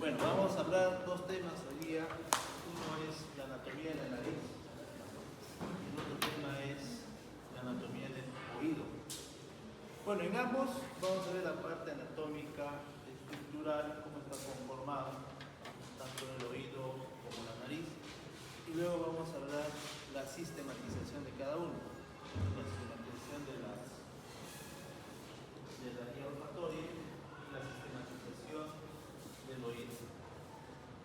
Bueno, vamos a hablar dos temas hoy día. Uno es la anatomía de la nariz y el otro tema es la anatomía del oído. Bueno, en ambos vamos a ver la parte anatómica, estructural, cómo está conformado, tanto el oído como la nariz. Y luego vamos a hablar la sistematización de cada uno, la sistematización de la guía olfatoria y la sistematización del oído.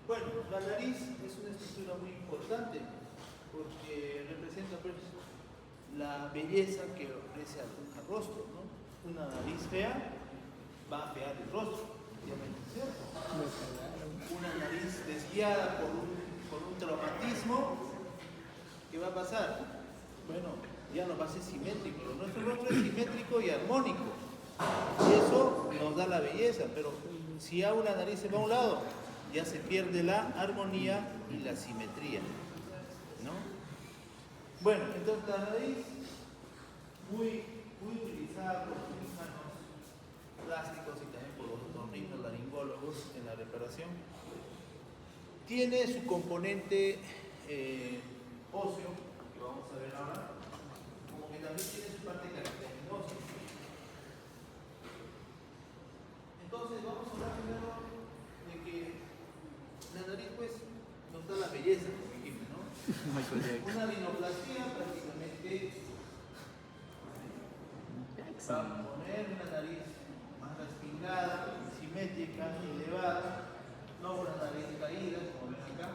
Bueno, la nariz es una estructura muy importante porque representa pues, la belleza que ofrece al rostro, ¿no? Una nariz fea va a fear el rostro, obviamente, ¿cierto? Una nariz desviada por un traumatismo, ¿qué va a pasar? Bueno, ya no va a ser simétrico. Nuestro rostro es simétrico y armónico. Y eso nos da la belleza, pero si a una nariz se va a un lado, ya se pierde la armonía y la simetría, ¿no? Bueno, entonces la nariz, muy utilizada por los cirujanos plásticos y también por los otorrinolaringólogos en la reparación, tiene su componente óseo, que vamos a ver ahora, como que también tiene su parte cartilaginosa. Entonces vamos a hablar primero de que la nariz pues nos da la belleza, como dijimos, ¿no? Una rinoplastia prácticamente va a poner una nariz más respingada, simétrica, elevada, no una nariz caída, como ven acá.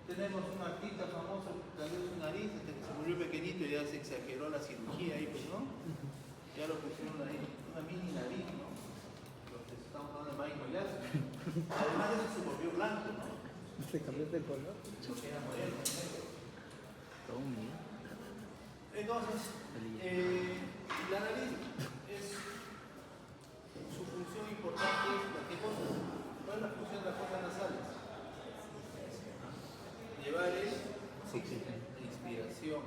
Tenemos un artista famoso que cambió su nariz hasta que se murió pequeñito y ya se exageró la cirugía ahí, pues, ¿no? Ya lo pusieron ahí, una mini nariz, ¿no? Estamos hablando de Michael Jackson. Además de eso se volvió blanco, ¿no? Se cambió de color. Porque era moreno. Entonces, la nariz es su función importante es la que cosa. ¿Cuál es la función de las fosas nasales? Llevar la inspiración.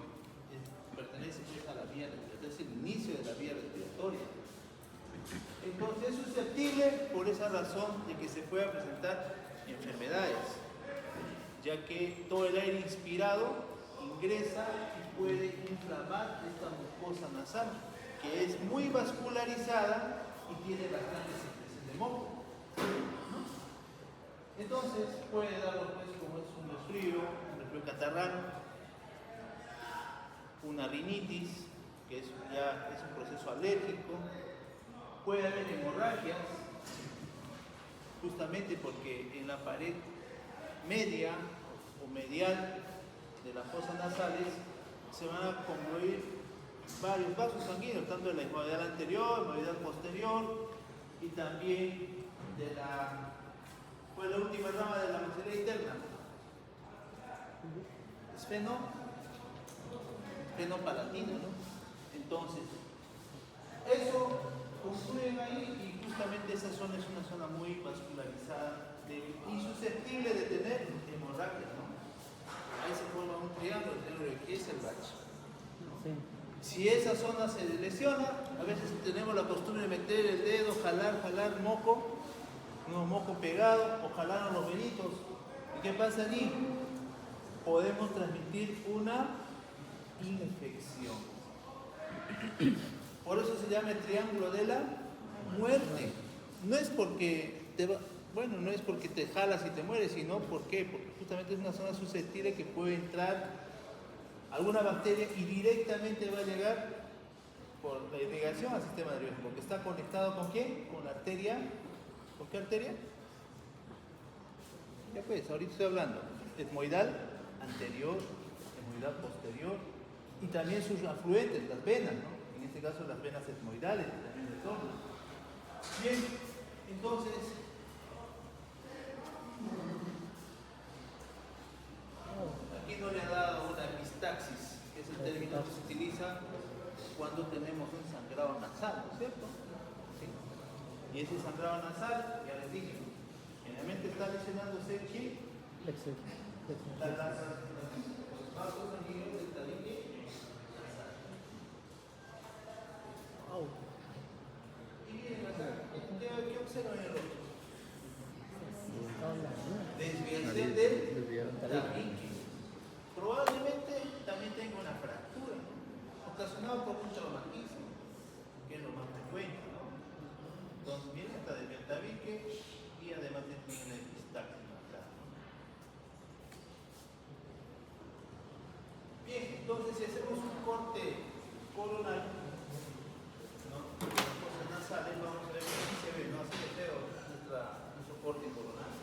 Pertenece pues, a la vía respiratoria, es el inicio de la vía respiratoria. Entonces es susceptible por esa razón de que se pueda presentar enfermedades, ya que todo el aire inspirado ingresa y puede inflamar esta mucosa nasal, que es muy vascularizada y tiene bastante secreción de moco, ¿no? Entonces puede darlo pues como es un resfrío catarral, una rinitis, que ya es un proceso alérgico. Puede haber hemorragias, justamente porque en la pared media o medial de las fosas nasales se van a concluir varios vasos sanguíneos, tanto de la hemorragia anterior, hemorragia posterior y también de la última rama de la maxila interna. Es fenopalatino, ¿no? Entonces, eso concluyen ahí y justamente esa zona es una zona muy vascularizada y susceptible de tener hemorragias, ¿no? Ahí se forma un triángulo de Kieselbach, ¿no? Sí. Si esa zona se lesiona, a veces tenemos la costumbre de meter el dedo, jalar moco, un moco pegado o jalar los venitos. ¿Y qué pasa allí? Podemos transmitir una infección. Por eso se llama el triángulo de la muerte. No es porque no es porque te jalas y te mueres, sino porque justamente es una zona susceptible que puede entrar alguna bacteria y directamente va a llegar por la irrigación al sistema nervioso, porque está conectado ¿con quién? Con la arteria. ¿Con qué arteria? Ya pues, ahorita estoy hablando. Etmoidal anterior, etmoidal posterior y también sus afluentes, las venas, ¿no? En este caso las venas etmoidales también de todo. Bien, entonces aquí no le ha dado una epistaxis, que es el término que se utiliza cuando tenemos un sangrado nasal, ¿no es cierto? ¿Sí? Y ese sangrado nasal, ya les dije, generalmente está lesionándose ¿quién? Los vasos sanguíneos del tabique nasal. Y miren acá, ¿qué observan en el rostro? Entonces, si hacemos un corte coronal, ¿no? Las fosas nasales, vamos a ver que aquí se ve, ¿no? Así de feo nuestro corte coronal.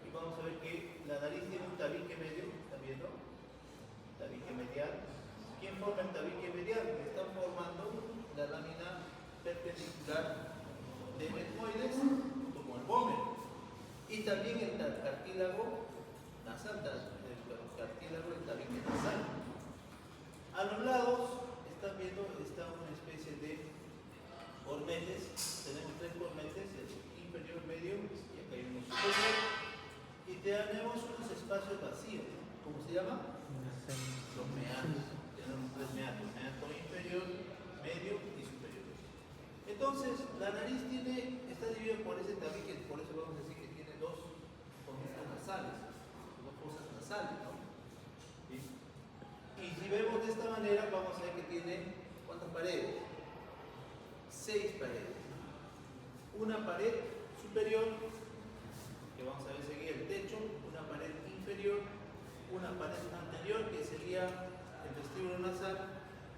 Y vamos a ver que la nariz tiene un tabique medio, ¿están viendo? Tabique medial. ¿Quién forma el tabique medial? Está formando la lámina perpendicular del etmoides, como el vómero. Y también el cartílago nasal, el cartílago del tabique nasal. A los lados, están viendo, está una especie de cornetes. Tenemos tres cornetes, el inferior, medio, y acá hay uno superior. Y tenemos unos espacios vacíos, ¿no? ¿Cómo se llama? Los meatos. Tenemos tres meatos, meato inferior, medio y superior. Entonces, la nariz está dividida por ese tabique, por eso vamos a decir que tiene dos conductos nasales, dos fosas nasales, ¿no? ¿Sí? Y si vemos de esta manera, vamos a ver que tiene, ¿cuántas paredes? 6 paredes. Una pared superior, que vamos a ver seguir el techo, una pared inferior, una pared anterior, que sería el vestíbulo nasal,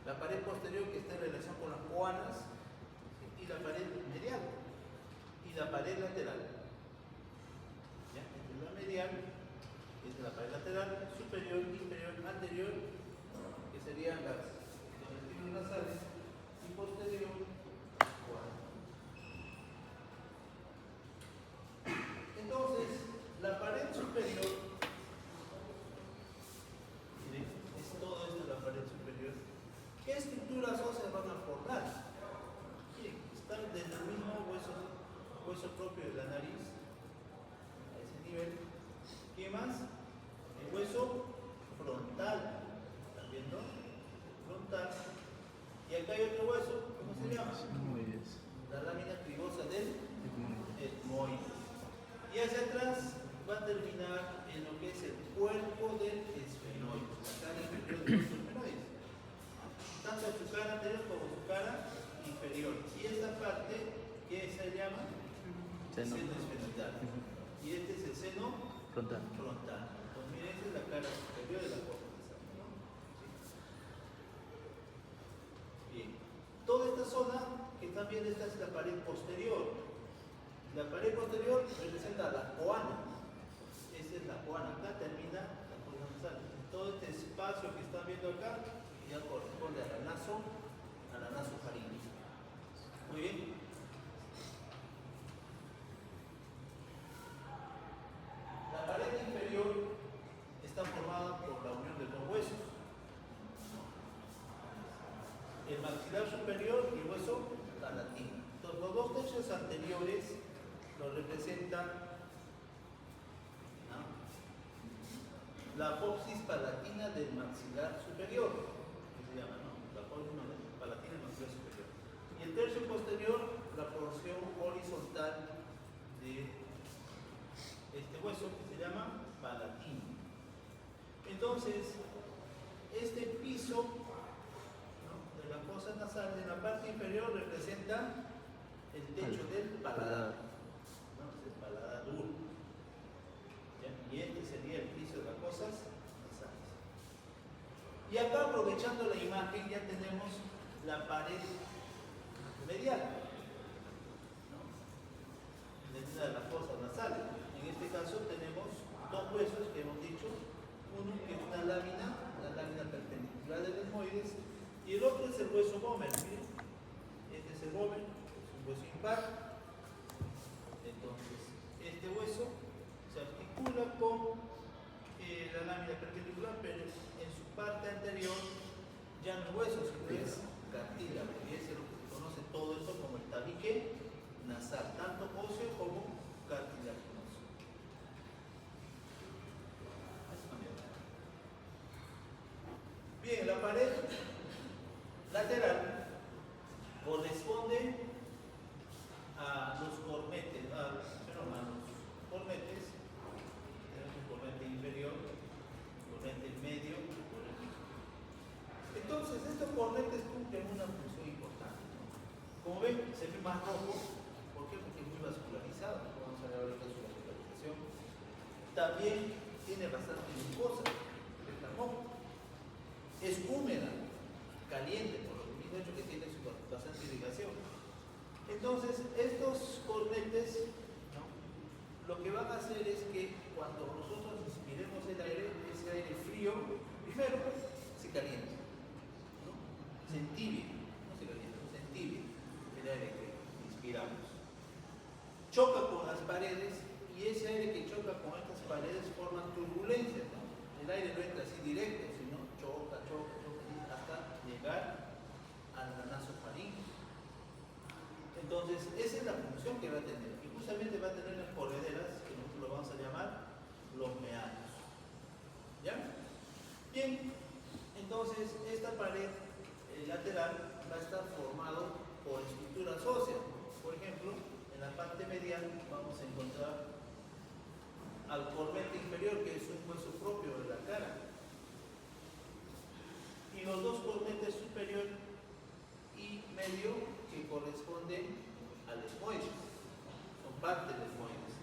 la pared posterior, que está en relación con las coanas, y la pared medial, y la pared lateral. ¿Ya? Esta es la medial, esta es la pared lateral, superior, inferior, anterior, que serían los vestíbulos nasales, y posterior, coana. Entonces, la pared superior, miren, es todo esto de la pared superior. ¿Qué estructuras óseas van a formar? Miren, están desde el mismo hueso propio de la nariz, a ese nivel. ¿Qué más? El hueso frontal, ¿están viendo? Frontal. Y acá hay otro hueso, ¿cómo se llama? La lámina cribosa del etmoides. Y hacia atrás va a terminar en lo que es el cuerpo del esfenoide, la cara inferior de los esfenoides. Tanto su cara anterior como su cara inferior. Y esta parte, ¿qué se llama? Seno esfenoidal. Y este es el seno frontal. Entonces, miren, esta es la cara superior de la fosa nasal, ¿no? ¿Sí? Bien. Toda esta zona que están viendo, esta es la pared posterior. La pared posterior representa la coana. Esta es la coana. Acá termina la fosa nasal. Todo este espacio que están viendo acá ya corresponde al naso faríngeo. Muy bien. La pared inferior está formada por la unión de dos huesos. El maxilar superior y el hueso palatino. Entonces, los dos tercios anteriores lo representan, ¿no?, la apopsis palatina del maxilar superior, que se llama, ¿no? La apopsis palatina del maxilar superior. Y el tercio posterior, la porción horizontal de este hueso, que se llama palatino. Entonces, este piso, ¿no?, de la fosa nasal en la parte inferior representa el techo del paladar. El paladar duro. ¿Ya? Y este sería el piso de las fosas nasales. Y acá, aprovechando la imagen, ya tenemos la pared medial, ¿no?, de las fosas nasales. En este caso tenemos dos huesos que hemos dicho, uno que es una lámina perpendicular del etmoides, y el otro es el hueso vómer. Miren, este es el vómer, es un hueso impar. Entonces, este hueso se articula con la lámina perpendicular, pero en su parte anterior ya no es hueso, sino es cartílago, y es lo que se conoce todo esto como el tabique nasal, tanto óseo como cartilaginoso. Bien, la pared lateral corresponde a los cornetes, tenemos un cornete inferior, un cornete medio, un cornete superior. Entonces, estos cornetes cumplen una función importante, ¿no? Como ven, se ve más rojo. ¿Por qué? Porque es muy vascularizado. Vamos a ver ahorita su vascularización. También tiene bastante glucosa, está rojo. hacer es que cuando nosotros inspiremos el aire, ese aire frío, primero se calienta, ¿no? Se entibia, no se calienta, se entibia el aire que inspiramos. Choca con las paredes y ese aire que choca con estas paredes forma turbulencias, ¿no? El aire no entra así directo, sino choca, hasta llegar al nasofaríngeo. Entonces, esa es la función que va a tener. Y justamente va a tener las correderas, que nosotros lo vamos a llamar los meatos. ¿Ya? Bien, entonces esta pared lateral va a estar formado por estructuras óseas. Por ejemplo, en la parte medial vamos a encontrar al cornete inferior, que es un hueso propio de la cara. Y los dos cornetes superior y medio que corresponden al esmoides, son parte del esmoides.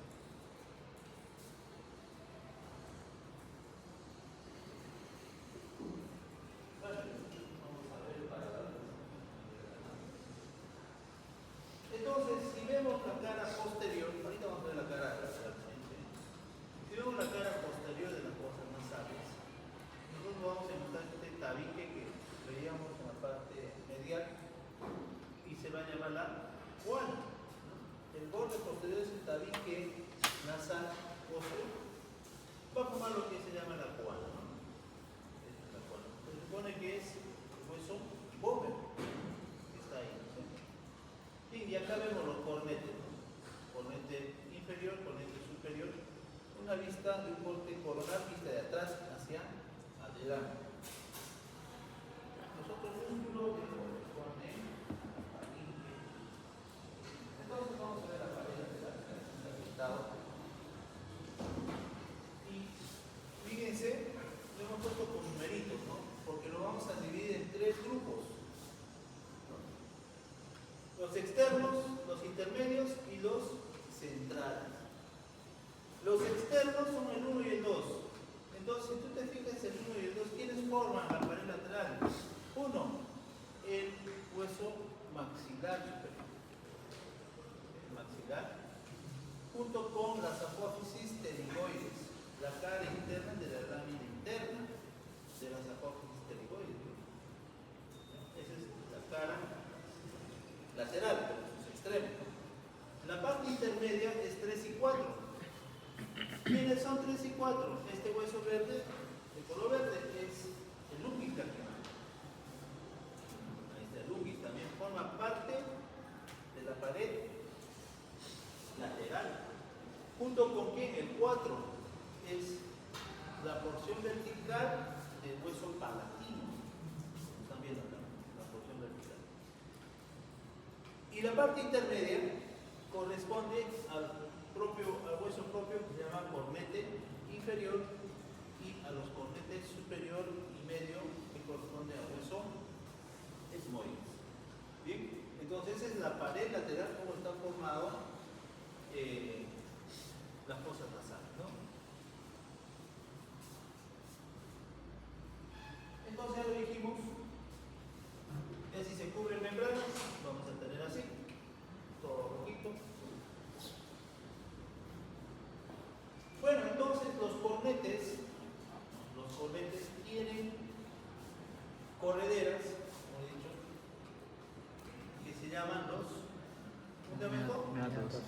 Vamos a ver entonces, si vemos la cara posterior, ahorita vamos a ver la cara lateralmente. Si vemos la cara posterior de las fosas nasales, nosotros vamos a encontrar este tabique que veíamos en la parte medial y se va a llamar la guana. El borde posterior es el tabique nasal óseo, va a formar lo que se llama la guana, ¿no? Esta es la guana. Se supone que es el hueso bóveo que está ahí, ¿no? Y acá vemos los cornetes, ¿no? Cornete inferior, cornete superior, una vista de un corte coronal, vista de atrás hacia adelante. Nosotros músculo que corresponde a la faringe. Entonces vamos a ver la pared lateral que está pintado. Y fíjense, lo hemos puesto con numeritos, ¿no? Porque lo vamos a dividir en tres grupos. Los externos, los intermedios y los centrales. Los externos son el 1 y el 2. Entonces, si tú te fijas el 1 y el 2, ¿quiénes forman la pared lateral? 1, el hueso maxilar superior. El maxilar, junto con las apófisis pterigoides, la cara interna de la lámina interna de las apófisis pterigoides. Esa es la cara lateral, por sus extremos. La parte intermedia es 3 y 4. ¿Quiénes son 3 y 4? Este hueso verde, de color verde, es el unguis lacrimal. Ahí está el unguis, también forma parte de la pared lateral. ¿Junto con quién? El 4 es la porción vertical del hueso palatino. Están viendo acá, la porción vertical. Y la parte intermedia corresponde al hueso propio que se llama cornete inferior y a los cornetes superior y medio que corresponde al hueso esmoides. Bien, entonces esa es la pared lateral, cómo está formado las fosas nasales, ¿no? Entonces ya lo dijimos, que si se cubren membranas, vamos a tener así, todo rojito. Bueno, entonces los cornetes tienen correderas, como he dicho, que se llaman los meatos.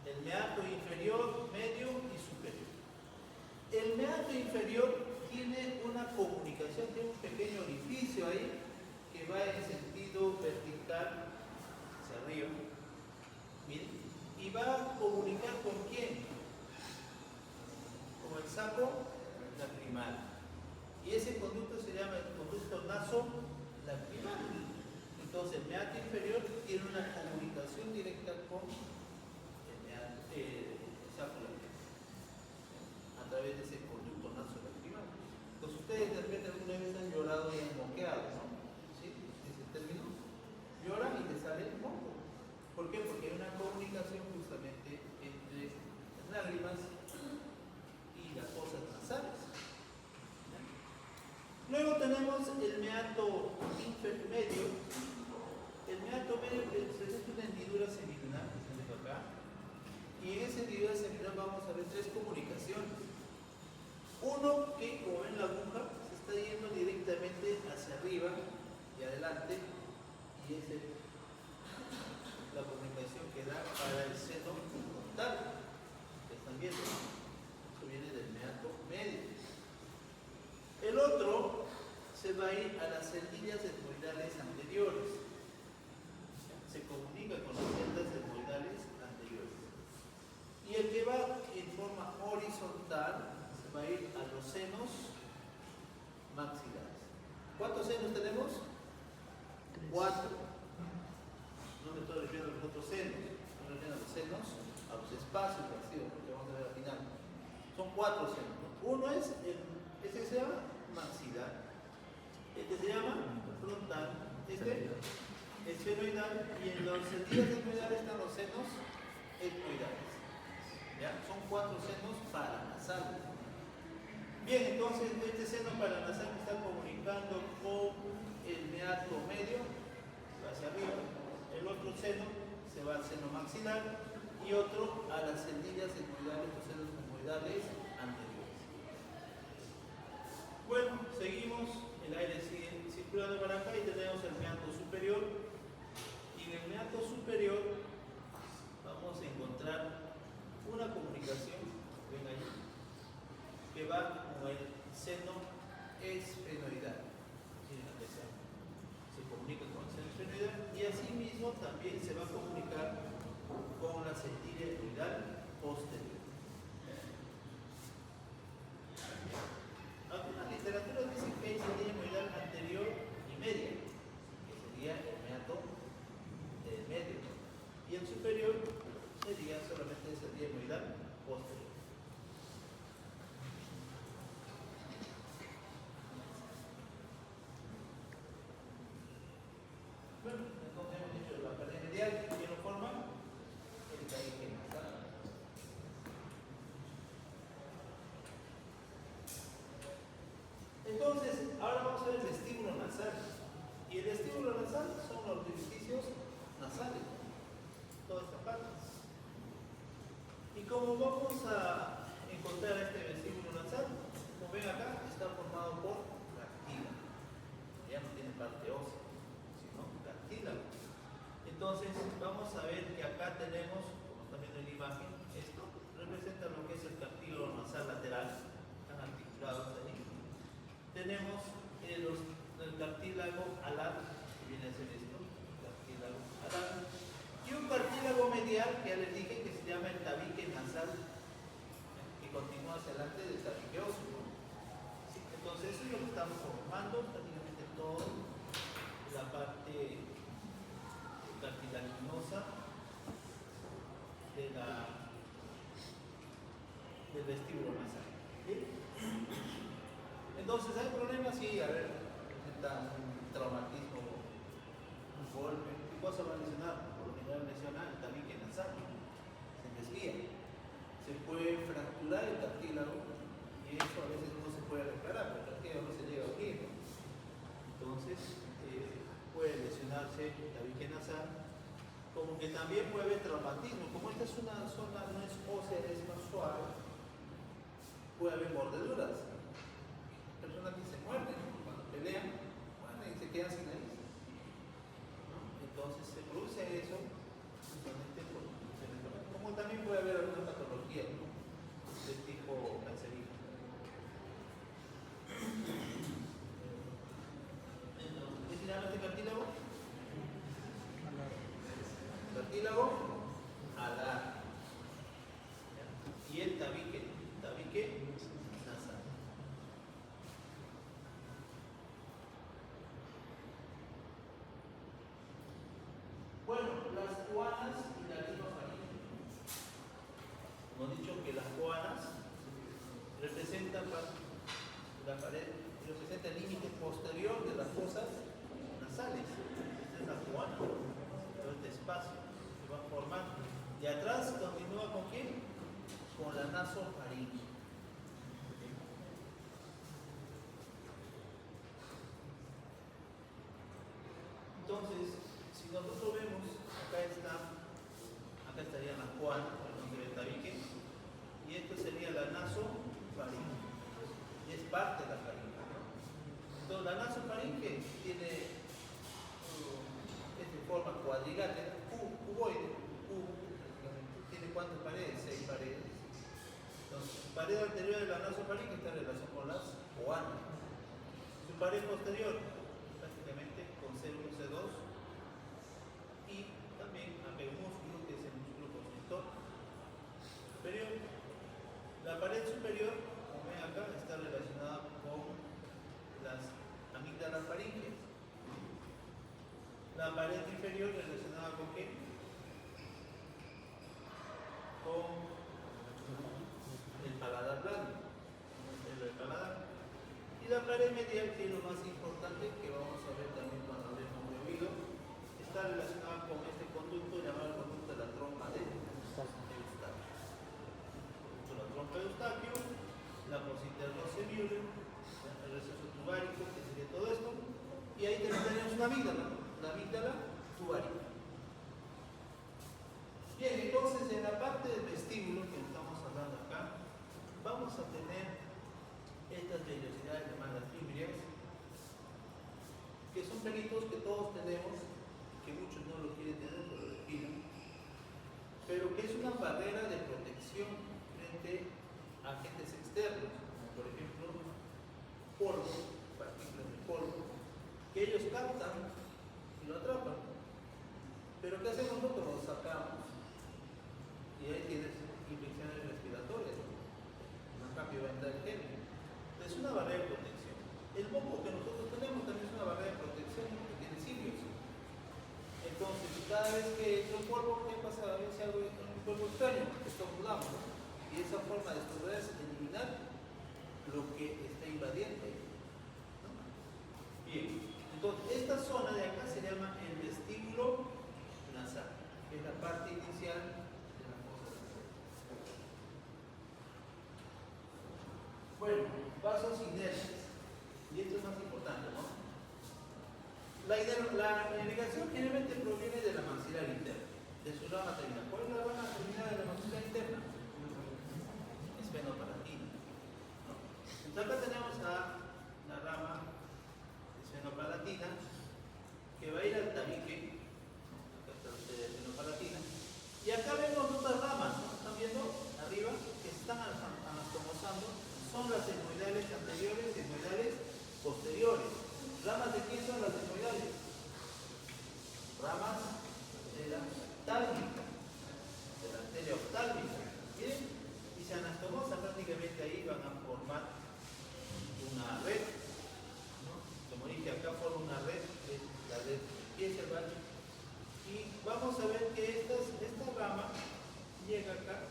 El meato inferior, medio y superior. El meato inferior tiene una comunicación, tiene un pequeño orificio ahí que va en sentido vertical hacia arriba. Miren, y va a comunicar con quién? Con el saco lacrimal. Y ese conducto se llama el conducto naso-lacrimal. Entonces, el meato inferior tiene una comunicación directa con el saco lacrimal a través de ese conducto naso-lacrimal. Entonces, ustedes de repente alguna vez han llorado y han moqueado, ¿no? ¿Sí? Ese término. Lloran y le sale el moco. ¿Por qué? Porque hay una comunicación justamente entre las lágrimas y las fosas nasales. Luego tenemos el meato medio. El meato medio presenta una hendidura semilunar, que se ve acá, y en esa hendidura semilunar vamos a ver tres comunicaciones. Uno que, como ven la aguja, se está yendo directamente hacia arriba y adelante, y es la comunicación que da para el seno frontal, que están viendo, eso viene del meato medio. El otro se va a ir a las cerdillas etmoidales anteriores, se comunica con las celdas etmoidales anteriores. Y el que va en forma horizontal se va a ir a los senos maxilares. ¿Cuántos senos tenemos? 4. No me estoy refiriendo a los otros senos, me refiero a los senos, a los espacios vacíos, que vamos a ver al final. Son 4 senos. Uno es ese se llama maxilar, este se llama frontal, este esfenoidal, y en los sentidos etmoidales están los senos etmoidales. ¿Ya? Son 4 senos paranasales. Bien, entonces este seno paranasal está comunicando con el meato medio, va hacia arriba, el otro seno se va al seno maxilar y otro a las cerdillas etmoidales, los senos etmoidales anteriores. Bueno, seguimos, el aire sigue circulando para acá y tenemos el meato superior, y en el meato superior vamos a encontrar una comunicación, ven ahí, que va con el seno esfenoidal. Se comunica con el seno esfenoidal y asimismo también se va a comunicar con la cerdilla etmoidal posterior. Algunas literaturas dicen que hay cerdilla etmoidal anterior y media, que sería el meato medio, y el superior sería solamente cerdilla etmoidal posterior. Bueno, entonces hemos dicho la pared medial, que lo forma el tabique nasal. Entonces, ahora vamos a ver el vestíbulo nasal. Y el vestíbulo nasal son los orificios nasales, toda esta parte. Y como vamos a encontrar este vestíbulo nasal, como ven acá, está formado por cartílago. Ya no tiene parte ósea, sino cartílago. Entonces, vamos a ver que acá tenemos, como están viendo en la imagen, esto representa lo que es el cartílago nasal lateral, están articulados ahí. Tenemos el cartílago alar, que viene a ser esto, cartílago alar, y un cartílago medial que ya les dije que se llama el tabique nasal, que continúa hacia adelante del tabique óseo. Sí, entonces eso es lo que estamos formando prácticamente toda la parte cartilaginosa del vestíbulo nasal. ¿Sí? Entonces, ¿hay problemas? Sí, a ver, presenta un traumatismo, un golpe. ¿Qué cosa va a lesionar? Por lo general lesiona el tabique nasal, se desvía. Se puede fracturar el cartílago y eso a veces no se puede reparar, porque el cartílago no se llega a unir. Entonces, puede lesionarse el tabique nasal, como que también puede haber traumatismo. Como esta es una zona, no es ósea, es más suave, puede haber mordeduras. Personas que se muerden, ¿no? Cuando pelean, muerden y se quedan sin nariz, ¿no? Entonces se produce eso justamente por como también puede haber alguna patología, ¿no?, de tipo cancerígeno. Entonces, ¿qué se llama este cartílago? Cartílago alar. Y el tabique nasal. Bueno, las coanas y la lima faríngea. Hemos dicho que las coanas representan la pared, representa el límite posterior de las fosas nasales. Esta es la coana, todo este espacio que va formando. Y atrás continúa con quién? Con la nasofaringe. Entonces, si nosotros vemos, acá estarían las coanas, el nombre del tabique, y esto sería la nasofaringe. Y es parte de la faringe, ¿no? Entonces la nasofaringe tiene de forma cuadrilátera, cuboide, tiene cuántas paredes, 6 paredes. Entonces, su pared anterior de la nasofaringe está en relación con las oanas. Su pared posterior, prácticamente con C1, C2, y también acá hay un músculo que es el músculo constrictor superior. La pared superior, como ven acá, está relacionada con las amígdalas faringes. La pared inferior relacionada con qué? Con el paladar blando, el paladar. Y la pared medial, que es lo más importante, que vamos a ver también cuando hablemos de oído, está relacionada con este conducto llamado el conducto de la trompa de Eustaquio. La trompa de Eustaquio, la fosa interno-semiure, el receso tubárico, que sería todo esto, y ahí tenemos una amígdala, la amígdala tubárica. Bien, entonces en la parte del vestíbulo que estamos hablando acá, vamos a tener estas vellosidades llamadas fímbrias, que son pelitos que todos tenemos, que muchos no lo quieren tener, pero lo respiran, pero que es una barrera de protección frente a agentes externos, como por ejemplo polvo, partículas de polvo, que ellos captan y lo atrapan. Pero ¿qué hacemos nosotros? Lo sacamos y ahí tienes infecciones respiratorias, un cambio va a entrar el germen. Es una barrera de protección. El moco que nosotros tenemos también es una barrera de protección porque tiene cilios. Entonces, cada vez que entra un polvo, ¿qué pasa? A veces algo un polvo extraño, estornudamos, ¿no? Y esa forma de estornudar es eliminar lo que está invadiendo ahí, ¿no? Bien, entonces esta zona de acá se llama el vestíbulo nasal, que es la parte inicial de la fosa nasal. Bueno, vasos inertes, y esto es más importante, ¿no? La irrigación generalmente proviene de la maxilar interna, de su rama terminal. ¿Cuál es la rama terminal de la maxilar interna? Esfenopalatina, ¿no? Entonces acá tenemos la rama esfenopalatina que va a ir al tabique, acá está la esfenopalatina, y acá vemos otras ramas, ¿no? ¿Están viendo? Arriba, que se están anastomosando, son las etmoidales anteriores y etmoidales posteriores. ¿Ramas de quién son las etmoidales? Ramas de la tálmica, de la arteria oftálmica. ¿Bien? Y se anastomosan prácticamente ahí, van a formar una red, ¿no? Como dije, acá forma una red, que es la red Pieselbach. Y vamos a ver que esta rama llega acá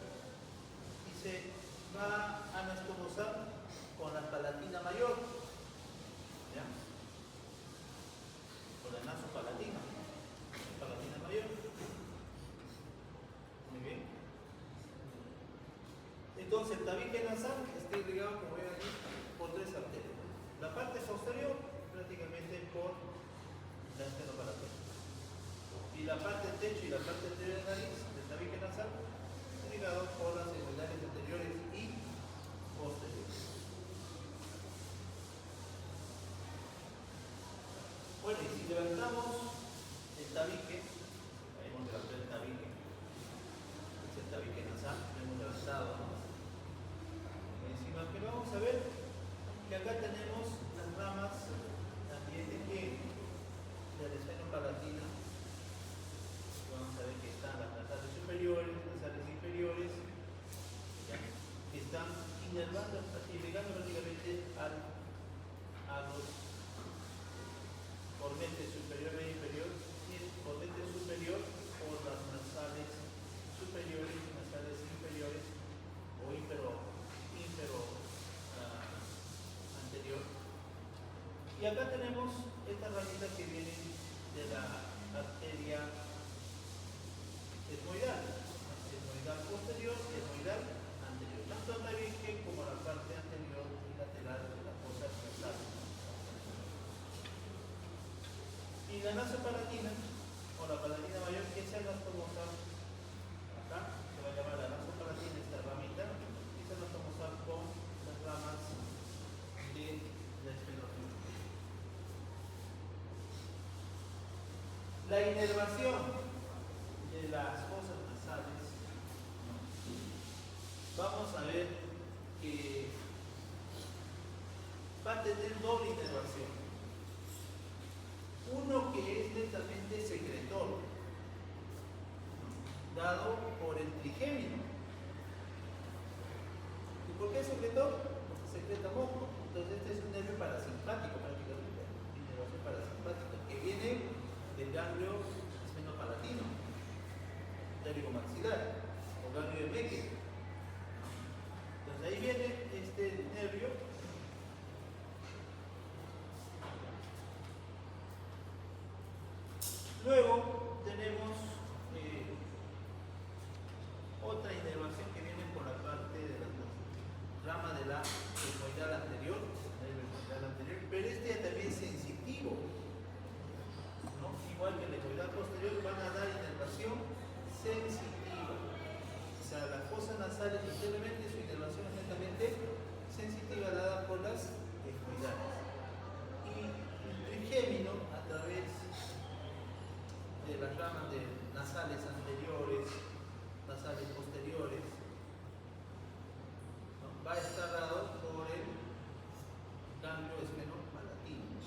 y se va a anastomosar con la palatina mayor, ¿ya? Con la nasopalatina, palatina mayor. Muy bien. Entonces el tabique nasal está irrigado, como ven aquí, por 3 arterias. La parte posterior prácticamente por la esfenopalatina. Y la parte del techo y la parte anterior de la nariz del tabique nasal irrigado por las etmoidales anteriores y posteriores. Bueno, y si levantamos el tabique, hemos levantado el tabique, es el tabique nasal, lo hemos levantado, ¿no? Encima que vamos a ver que acá tenemos las ramas también de qué, de la esfenopalatina. Vamos a ver que están las nasales superiores, nasales inferiores, ¿ya? Que están inervando, irrigando prácticamente a los cornetes superior e inferior, y el cornete superior por las nasales superiores y nasales inferiores o anterior. Y acá tenemos estas ramitas que vienen de la arteria etmoidal, etmoidal posterior y etmoidal anterior, tanto el tabique como la parte anterior y lateral de la fosa nasal. Y la nasopalatina, o la palatina mayor, que se anastomosa acá, se va a llamar la nasopalatina, esta ramita, La inervación de las fosas nasales, vamos a ver que va a tener doble inervación. Uno que es netamente secretor, dado por el trigémino. ¿Y por qué secretor? Porque secreta moco. Entonces este es un nervio parasimpático prácticamente, inervación parasimpática, que viene del ganglio esfenopalatino, nervio maxilar, o ganglio de Meckel. Entonces ahí viene este nervio. Luego tenemos otra inervación que viene por la parte de la rama de la etmoidal anterior, pero este también es sensitivo, ¿no? Igual que el etmoidal posterior, van a dar inervación sensitiva. O sea, las fosas nasales simplemente su inervación es netamente sensitiva dada por las etmoidales. Y el trigémino, a través de las ramas de nasales anteriores, nasales posteriores, ¿no? Va a estar dado por el ganglio esfenopalatino,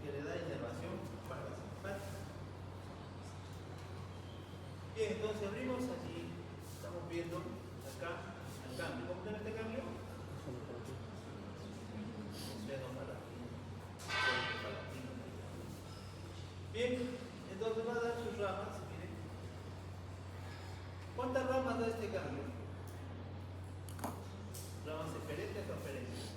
que le da inervación parasimpática. Bien, entonces abrimos aquí, estamos viendo acá el ganglio. ¿Cómo se llama este ganglio? Esfenopalatino. Bien. Entonces va a dar sus ramas, miren. ¿Cuántas ramas da este ganglio? ¿Ramas eferentes o aferentes?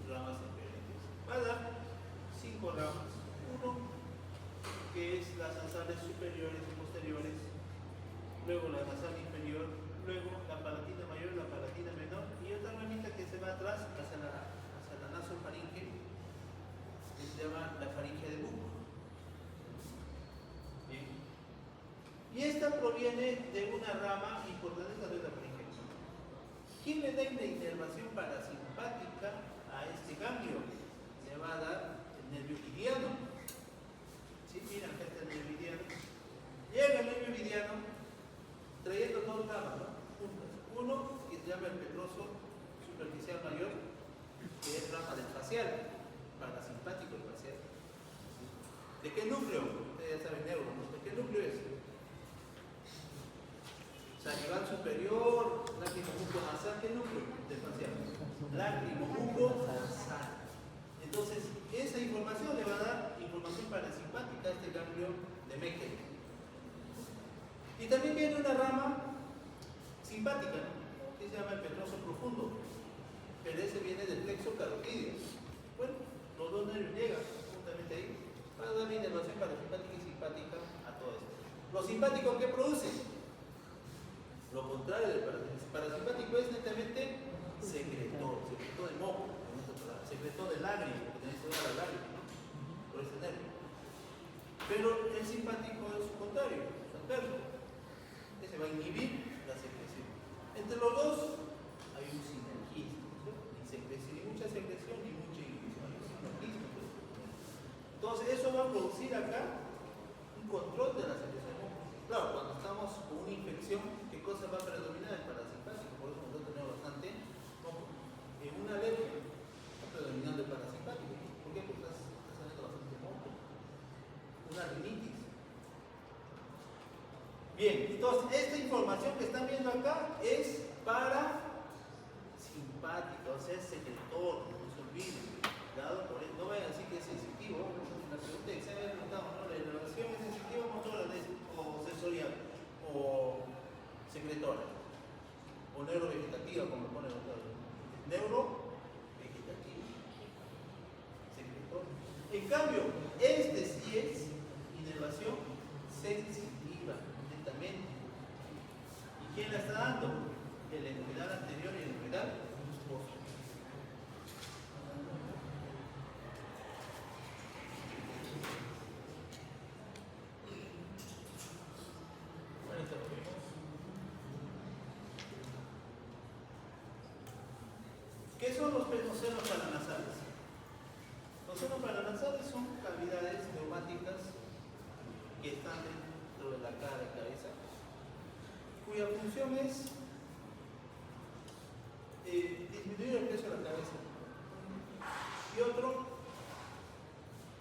Ramas eferentes. Va a dar 5 ramas. Uno, que es las nasales superiores y posteriores. Luego la nasal inferior. Luego la palatina mayor y la palatina menor. Y otra ramita que se va atrás hacia la nasofaringe, que se llama la faringe de Buck. Bien. Y esta proviene de una rama importante de la faringe. ¿Quién le da una inervación parasimpática a este ganglio? Le va a dar el nervio iridiano. ¿Sí? Miren, acá está el nervio iridiano. Llega el nervio iridiano trayendo 2 ramas, ¿no? Uno que se llama el petroso superficial mayor, que es rama del facial, parasimpático el facial. ¿De qué núcleo? Ustedes ya saben, neuro, ¿no? ¿De qué núcleo es? Salival superior, lacrimobuco-nasal, ¿qué núcleo? Del facial. Lacrimobuco-nasal. Entonces, esa información le va a dar información parasimpática a este ganglio de Meckel. Y también viene una rama simpática, ¿no? Que se llama el petroso profundo. Pero ese viene del plexo carotidio. Bueno, los dos nervios llegan juntamente ahí para dar inervación parasimpática y simpática a todo esto. ¿Lo simpático qué produce? Lo contrario del parasimpático es netamente secretor de moco, secretor de lágrima, porque tenéis que dar la lágrima, ¿no? Por ese nervio. Pero el simpático es su contrario, es adverso. Ese va a inhibir la secreción. Entre los dos hay un sinergismo. Ni mucha secreción ni mucha inhibición. Entonces eso va a producir acá un control de la secreción. Claro, cuando estamos con una infección, ¿qué cosa va a predominar? El parasimpático. Por eso nosotros tenemos bastante en una alergia está predominando el parasimpático. ¿Por qué? Porque estás saliendo bastante moco. Una rinitis. Bien, entonces esta información que están viendo acá es para simpático, o sea, es secretor, no se olviden, dado por él. No vayan a decir que es sensitivo. La pregunta que se había preguntado, ¿no? ¿La inervación es sensitiva, motora o sensorial? ¿O secretora? ¿O neurovegetativa, como lo pone el autor? Neurovegetativa. Secretor. En cambio, este sí es inervación sensitiva, netamente. ¿Y quién la está dando? El etmoidal anterior y el etmoidal posterior. Ahorita lo vemos. ¿Qué son los penosenos paranasales? Los senos paranasales son cavidades neumáticas que están dentro de la cara y cabeza, cuya función es disminuir el peso de la cabeza. Y otro,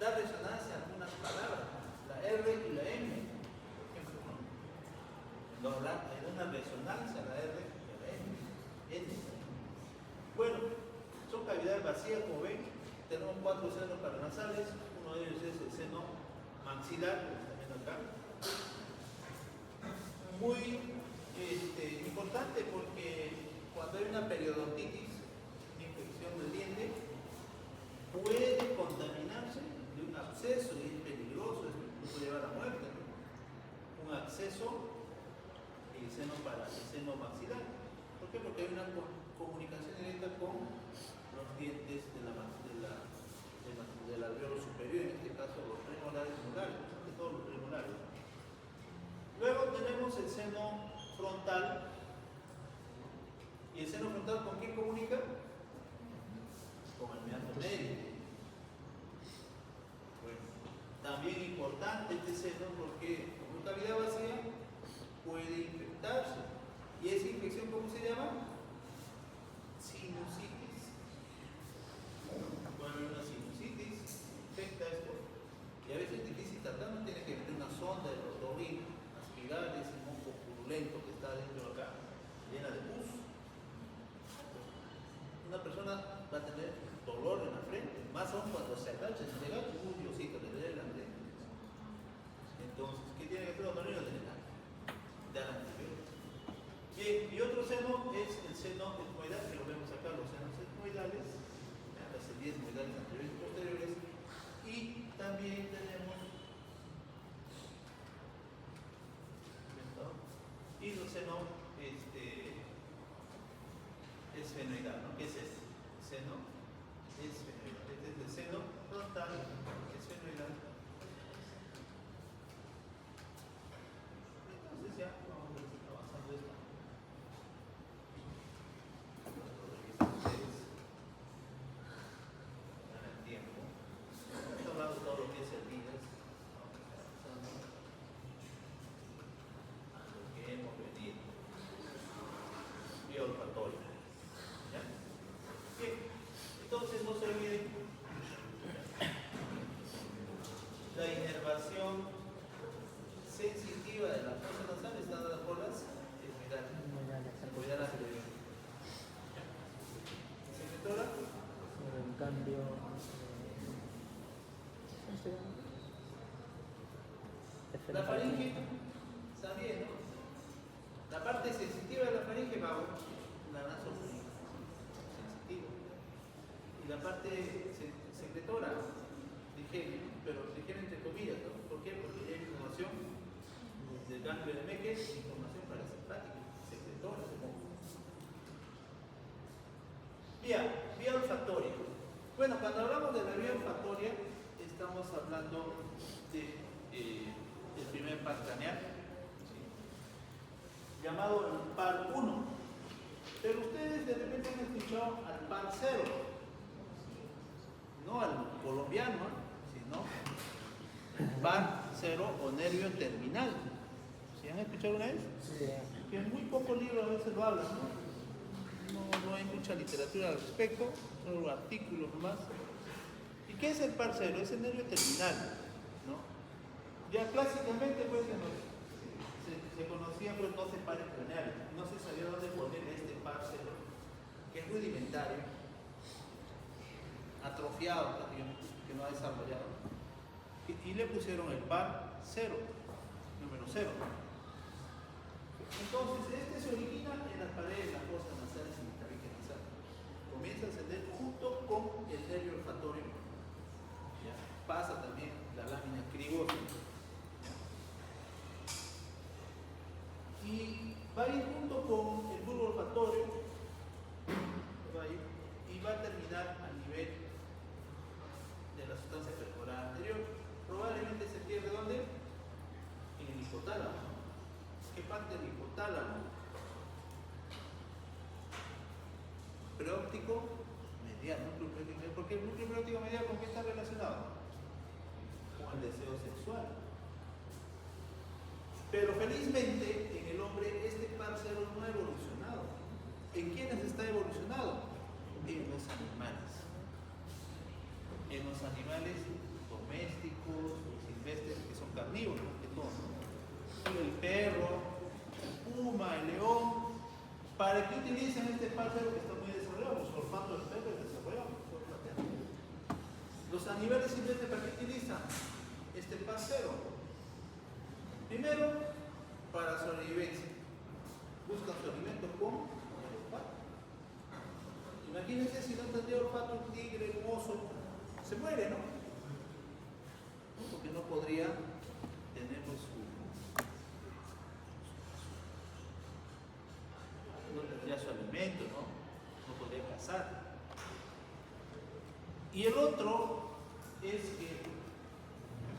dar resonancia a algunas palabras, la R y la M, por ejemplo, ¿no? En una resonancia la R y la M. N. Bueno, son cavidades vacías, como ven. Tenemos 4 senos paranasales, uno de ellos es el seno maxilar, que está viendo acá. Muy importante porque cuando hay una periodontitis, una infección del diente, puede contaminarse de un absceso y es peligroso, esto puede llevar a muerte, ¿no? Un absceso el seno maxilar. ¿Por qué? Porque hay una comunicación directa con los dientes del alveolo superior, en este caso los premolares molares, de todos los premolares. Luego tenemos el seno frontal. ¿Y el seno frontal con quién comunica? Con el meato medio. Bueno, también importante este seno porque como cavidad vacía puede infectarse. ¿Y esa infección cómo se llama? Sinusitis. Puede haber una sinusitis, infecta esto. Y a veces es difícil tratar, no tiene que meter una sonda de los otorrino, aspirar ese moco purulento que está dentro de acá, llena de pus. Una persona va a tener dolor en la frente, más aún cuando se agacha, Diosito, le duele la frente. Entonces, ¿qué tiene que hacer el otorrino? Dar antibióticos. Bien, y otro seno es el seno etmoidal, que lo vemos acá, los senos etmoidales, las 10 etmoidales anteriores y posteriores, y también tenemos y el seno esfenoidal, ¿no? ¿Qué es este? Seno esfenoidal. Este es el seno frontal esfenoidal. Entonces ya vamos a ir avanzando esto. Ustedes dan el tiempo. Hemos hablado de todo lo que es el vidas. A lo que hemos venido. Vía olfatoria. ¿Ya? Bien. Entonces no se olviden. La inervación sensitiva de la fosa nasal está dada por las etmoidales anteriores. ¿Secretora? En cambio, La faringe también, ¿no? La parte sensitiva de la faringe va la nasofaringe, sensitiva. Y la parte secretora, ligera, pero ligera entre comillas, ¿no? ¿Por qué? Porque hay información del ganglio de Meckel, información parasimpática, secretora, supongo. Vía olfatoria. Bueno, cuando hablamos de la vía olfatoria, estamos hablando del primer par craneal, ¿sí? Llamado el par 1. Pero ustedes de repente han escuchado al par 0, no al colombiano, sino par 0 o nervio terminal. ¿Sí han escuchado una vez? sí, Que en muy pocos libros a veces lo hablan, ¿no? No hay mucha literatura al respecto, solo artículos nomás. ¿Y qué es el par 0? Es el nervio terminal, ¿no? Ya clásicamente pues se conocían pues 12 pares craneales, no se sabía dónde poner este par 0, que es rudimentario, atrofiado, que no ha desarrollado, y le pusieron el par 0, número 0. Entonces, este se origina en las paredes de la fosa nasal y en la tabique nasal. Comienza a ascender junto con el nervio olfatorio. ¿Ya? Pasa también la lámina cribosa. Y va a ir junto con el bulbo olfatorio. Va a ir, y va a terminar a nivel de la sustancia perforada anterior. Probablemente se pierde ¿dónde? En el hipotálamo. ¿Qué parte del hipotálamo? Preóptico medial, núcleo priótico medial, porque el núcleo priótico medial ¿con qué está relacionado? Con el deseo sexual. Pero felizmente en el hombre este par cero no ha evolucionado. ¿En quiénes está evolucionado? En los animales. En los animales domésticos, silvestres, que son carnívoros, que todo, ¿no? El perro, el puma, el león. ¿Para qué utilizan este par cero que está muy desarrollado? Pues el olfato del perro es desarrollado. Los animales silvestres, ¿para qué utilizan este par cero? Primero, para sobrevivencia. Buscan su alimento con el olfato. Imagínense si no tendría olfato un tigre, un oso, se muere, ¿no? Porque no podría tener no tendría su alimento, ¿no? No podría cazar. Y el otro es que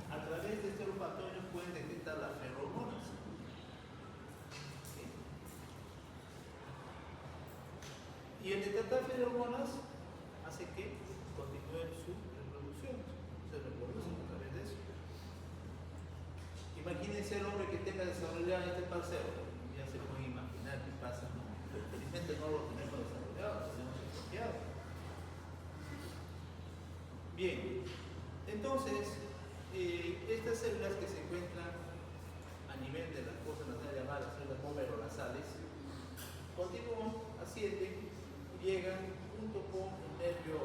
a través de este olfato ellos pueden detectar las feromonas. ¿Sí? Y el detectar feromonas hace que continúen su reproducción. Se reproducen a través de eso. Imagínense el hombre que tenga desarrollado este par cero. Ya se puede imaginar qué pasa, ¿no? Pero felizmente no lo tenemos desarrollado, lo tenemos desarrollado. Bien, entonces, estas células que se encuentran a nivel de las cosas llamadas células pomerolazales continúan, ascienden y llegan junto con el nervio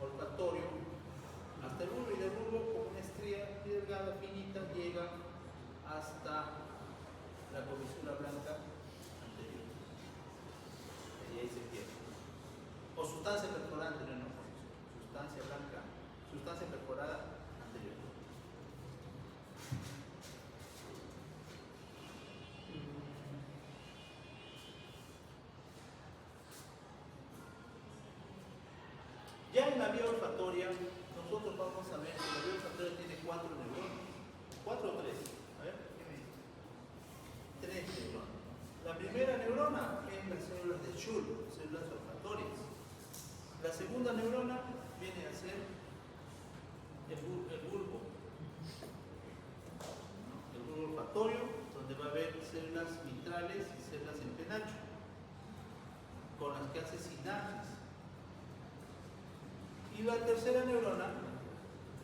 olfatorio hasta el bulbo, y del bulbo con una estría delgada, finita, llega hasta la comisura blanca anterior. Y ahí se pierde. O sustancia perforada anterior, no, sustancia blanca, sustancia perforada anterior. Ya en la vía olfatoria, nosotros vamos a ver que la vía olfatoria tiene 4 neuronas. 4 o 3. A ver, ¿qué me dice? 3 neuronas. La primera neurona es las células de Schultz, células olfatorias. La segunda neurona viene a ser el bulbo. El bulbo olfatorio, donde va a haber células mitrales y células en penacho, con las que hace sinapsis. Y la tercera neurona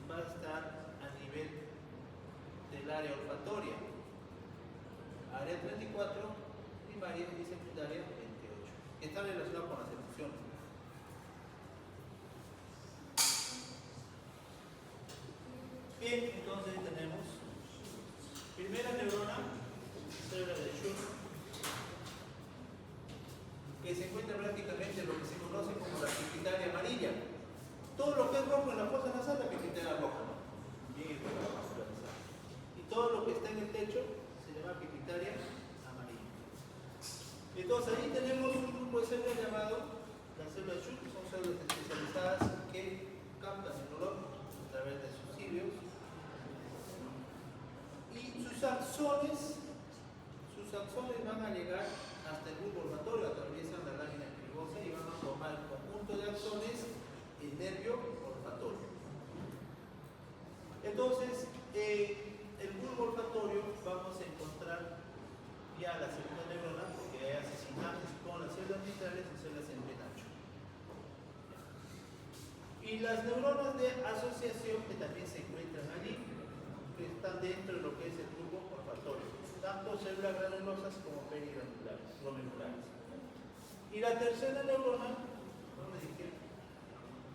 va a estar a nivel del área olfatoria. Área 34, primaria y secundaria 28. Que está relacionado con las emociones. Bien, entonces tenemos primera neurona, célula de Schultz, que se encuentra prácticamente en lo que se conoce como la pituitaria amarilla. Todo lo que es rojo en la fosa nasal es la pituitaria roja, ¿no? Bien, y todo lo que está en el techo se llama pituitaria amarilla. Entonces ahí tenemos un grupo de células llamado las células Schultz, que son células especializadas que captan el olor a través de sus cilios. Y sus axones van a llegar hasta el bulbo olfatorio, atraviesan la lámina cribosa y van a formar el conjunto de axones el nervio olfatorio. Entonces, el bulbo olfatorio vamos a encontrar ya la segunda neurona, porque hay sinapsis con las células mitrales y células en penacho. Y las neuronas de asociación que también se encuentran allí, que están dentro de lo que es el bulbo olfatorio, tanto células granulosas como perigranulares, glomerulares. Y la tercera neurona, ¿dónde dije?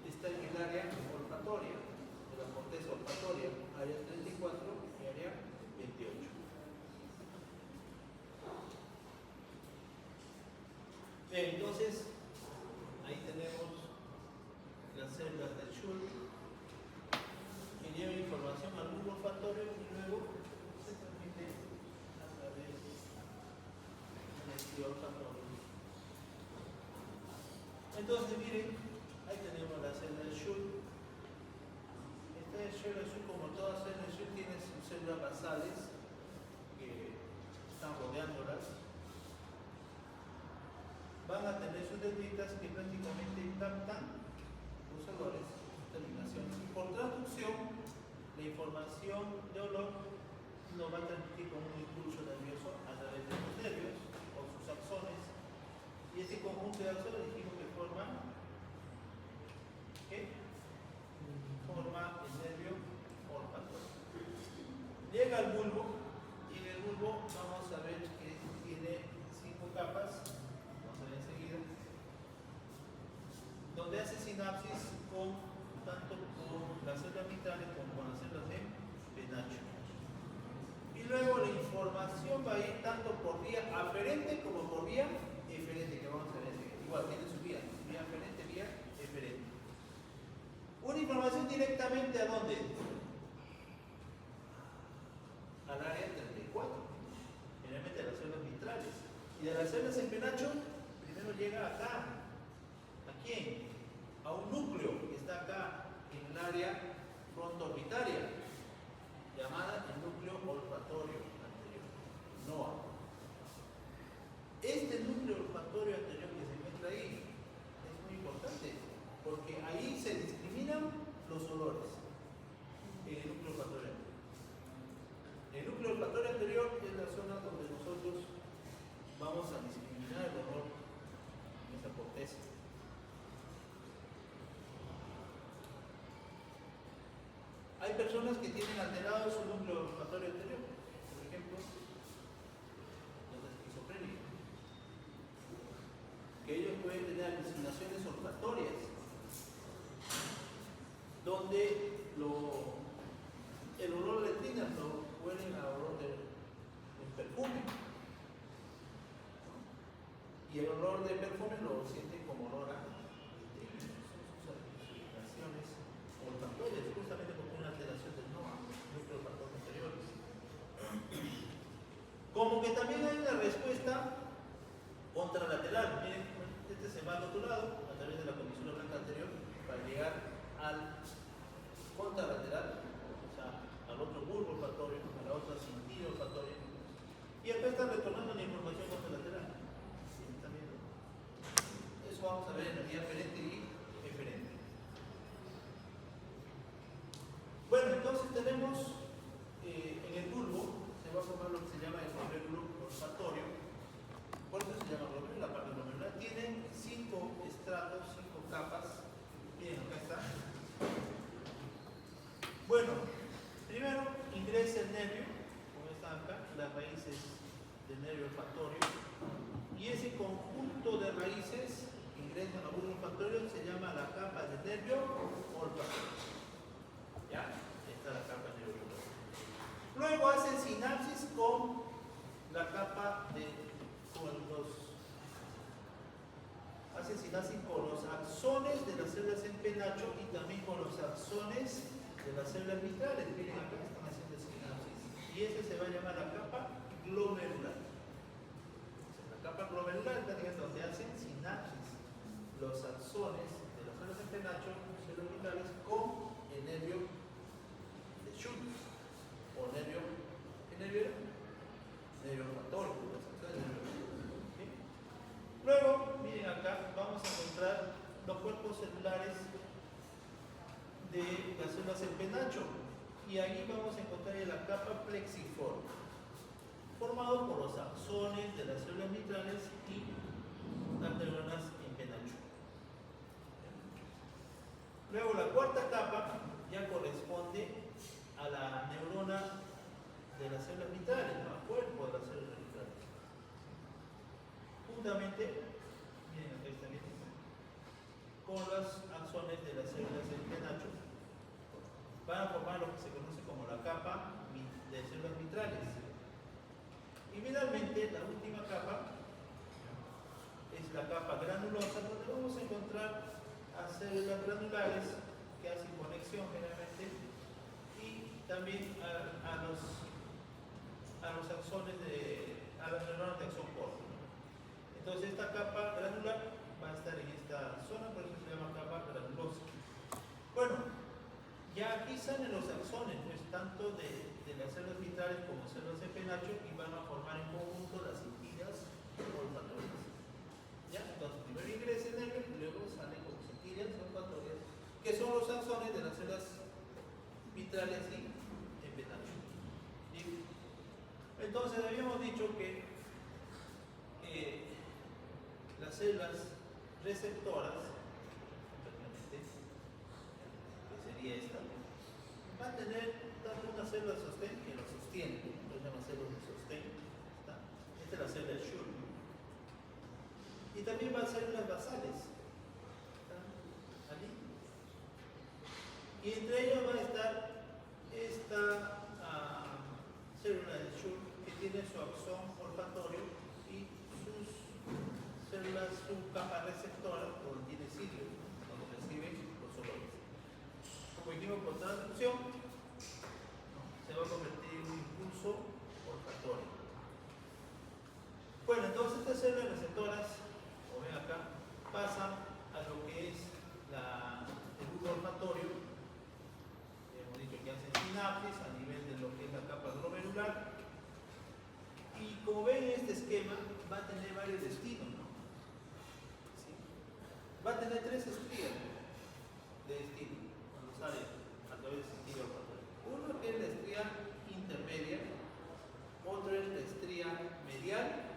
Está en el área olfatoria, de la corteza olfatoria, área 34 y área 28. Bien, entonces, ahí tenemos las células del Schultz que llevan información al bulbo olfatorio y luego se transmite a través del estilo olfatorio. Entonces, miren, ahí tenemos la célula de Schultz. Esta célula de Schultz, como todas las células de Schultz, tiene sus células basales que están rodeándolas. Van a tener sus dendritas que prácticamente captan los olores, sus terminaciones. Y por traducción, la información de olor nos va a transmitir como un impulso nervioso a través de los nervios o sus axones. Y ese conjunto de axones dijimos que forma, ¿qué? Forma el nervio olfatorio. Llega al bulbo y en el bulbo vamos a ver que tiene 5 capas, vamos a ver enseguida, donde hace sinapsis tanto con las células vitrales como con las células de penacho. Y luego la información va a ir tanto por vía aferente como por vía eferente, que vamos a ver enseguida. Igual tiene su vía aferente, vía eferente. Una información directamente ¿a dónde? Al área 34, generalmente a las células vitrales. Y de las células en penacho, primero llega acá. ¿A quién? A un núcleo que está acá en el área fronto-orbitaria, llamada el núcleo olfatorio anterior, NOA. Este núcleo olfatorio anterior que se encuentra ahí es muy importante, porque ahí se discriminan los olores en el núcleo olfatorio anterior. El núcleo olfatorio anterior es la zona donde nosotros vamos a discriminar el olor en esa corteza. Hay personas que tienen alterado su núcleo olfatorio anterior, por ejemplo, los esquizofrénicos, que ellos pueden tener alucinaciones olfatorias, donde el olor de letrinas lo huelen al olor del perfume, y el olor del perfume lo sienten como olor a letrinas. Son sus alucinaciones olfatorias, justamente porque una alteración del NOA, núcleo olfatorio anterior. Como que también hay una respuesta contralateral. Miren, este se va al otro lado a través de la comisura blanca anterior para llegar al contralateral, o sea, al otro bulbo olfatorio, a la otra cintilla olfatoria. Y acá está retornando la información contralateral. ¿Sí? ¿Están viendo? Eso vamos a ver en la vía aferente y eferente. Bueno, entonces tenemos en el bulbo se va a formar lo que se llama el glomérulo olfatorio. Por eso se llama glomérulo, la parte glomerular. Tiene 5 estratos, 5 capas. Bien, acá está. Bueno, primero ingresa el nervio, como están acá, las raíces del nervio olfatorio. Y ese conjunto de raíces ingresan al bulbo olfatorio, se llama la capa del nervio olfatorio. ¿Ya? Esta es la capa del nervio olfatorio. Luego hacen sinapsis con la capa hacen sinapsis con los axones de las células en penacho y también con los axones de las células vitrales. Miren, acá están haciendo sinapsis. Y ese se va a llamar la capa glomerular. La capa glomerular es donde hacen sinapsis los axones de las células en penacho, células vitrales, con el nervio de Schultz o nervio olfatorio. ¿Okay? Luego, miren acá, vamos a encontrar los cuerpos celulares de las células en penacho, y ahí vamos a encontrar la capa plexiforme, formado por los axones de las células vitrales y las neuronas en penacho. Luego la cuarta capa ya corresponde a la neurona de las células vitrales, al cuerpo de las células vitrales. Juntamente, miren acá está bien, con los axones de las células en penacho, van a formar lo que se conoce como la capa de células vitrales. Y finalmente, la última capa es la capa granulosa, donde vamos a encontrar a células granulares que hacen conexión generalmente, y también a los axones a las neuronas de axón corto. Entonces esta capa granular va a estar en esta zona, por eso se llama capa granulosa. Bueno, ya aquí salen los axones, pues, tanto de las células vitrales como células de penacho, y van a formar en conjunto las cintillas olfatorias. ¿Ya? Entonces primero primero ingresa en él y luego salen como cilias olfatorias, que son los axones de las células vitrales y en penacho. Entonces habíamos dicho que las células receptoras, que sería esta, va a tener tanto una célula de sostén que lo sostiene, lo llama célula de sostén. Esta es la célula de Schur. Y también va a células basales. Allí. Y entre ellos va a estar esta célula de Schur que tiene su axón olfatorio y sus células, su capa receptora, donde tiene cilios, donde recibe los olores. Como dijimos por transducción, se va a convertir en un impulso olfatorio. Bueno, entonces estas células receptoras, como ven acá, pasan a lo que es el bulbo olfatorio. Hemos dicho que hacen sinapsis a nivel de lo que es la capa glomerular. Y como ven en este esquema, va a tener varios destinos, ¿no? ¿Sí? Va a tener tres estrías de destino cuando sale a través del sentido olfatorio. Uno que es la estría intermedia, otro es la estría medial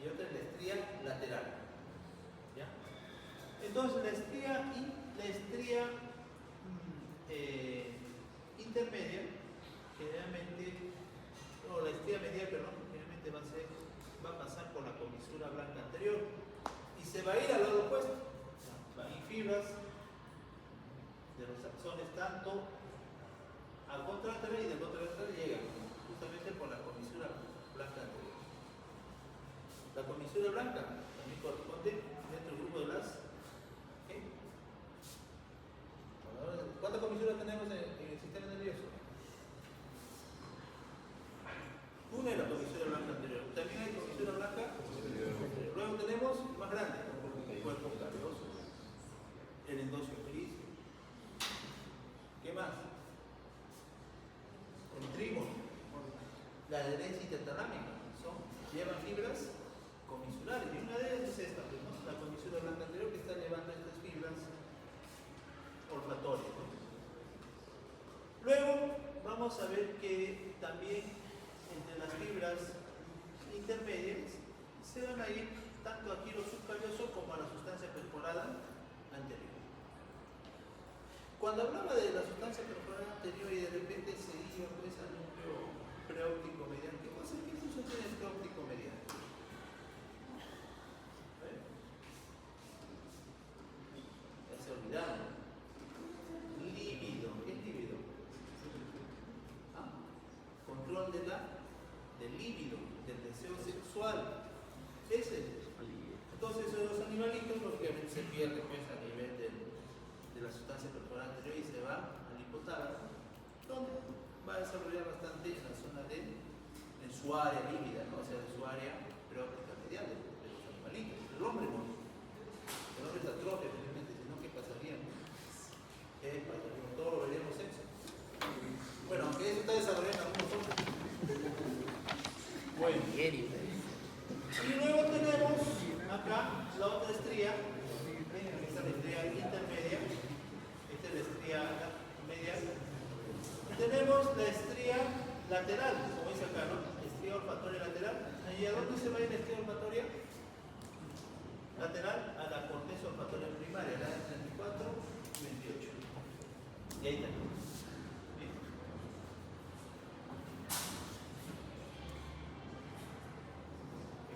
y otra es la estría lateral. ¿Ya? Entonces la estría intermedia, generalmente, o la estría medial, perdón, generalmente va a pasar por la comisura blanca anterior y se va a ir al lado opuesto. Van a ir fibras de los axones tanto al contralateral y del contralateral llegan justamente por la comisura blanca anterior. La comisura blanca también corresponde dentro del grupo de las... ¿qué? ¿Cuántas comisuras tenemos en el sistema nervioso? Una es la comisura blanca anterior. También hay comisura blanca posterior. Luego tenemos más grande, el cuerpo cavernoso, el endocio gris. ¿Qué más? El trígono, la adherencia intertalámica, llevan fibras comisurares. Y una de ellas es esta, ¿no? La comisura blanca anterior que está llevando estas fibras olfatorias, ¿no? Luego vamos a ver que también entre las fibras intermedias se van a ir tanto aquí lo subcalloso como a la sustancia perforada anterior. Cuando hablaba de la sustancia perforada anterior y de repente se iba pues al núcleo preóptico medial, ¿qué función tiene el preóptico medial? Ya se olvidaron. Líbido. ¿Qué es líbido? Control del líbido, del deseo sexual. Ese es. Entonces los animalitos lógicamente se pierden pues, a nivel de la sustancia perforada anterior y se va al hipotálamo, donde va a desarrollar bastante en la zona de su área líbida, ¿no? O sea, de su área preóptica medial de los animalitos. El hombre no. El hombre es atrofia, evidentemente, si no, ¿qué pasaría? Todo lo veríamos sexo. Bueno, aunque eso está desarrollando algunos hombres. Bueno. Y luego tenemos acá la otra estría, esta es la estría intermedia, esta es la estría medial. Y tenemos la estría lateral, como dice acá, ¿no? Estría olfatoria lateral. ¿Y a dónde se va a ir la estría olfatoria? Lateral a la corteza olfatoria primaria, la de 34 y 28. Y ahí tenemos.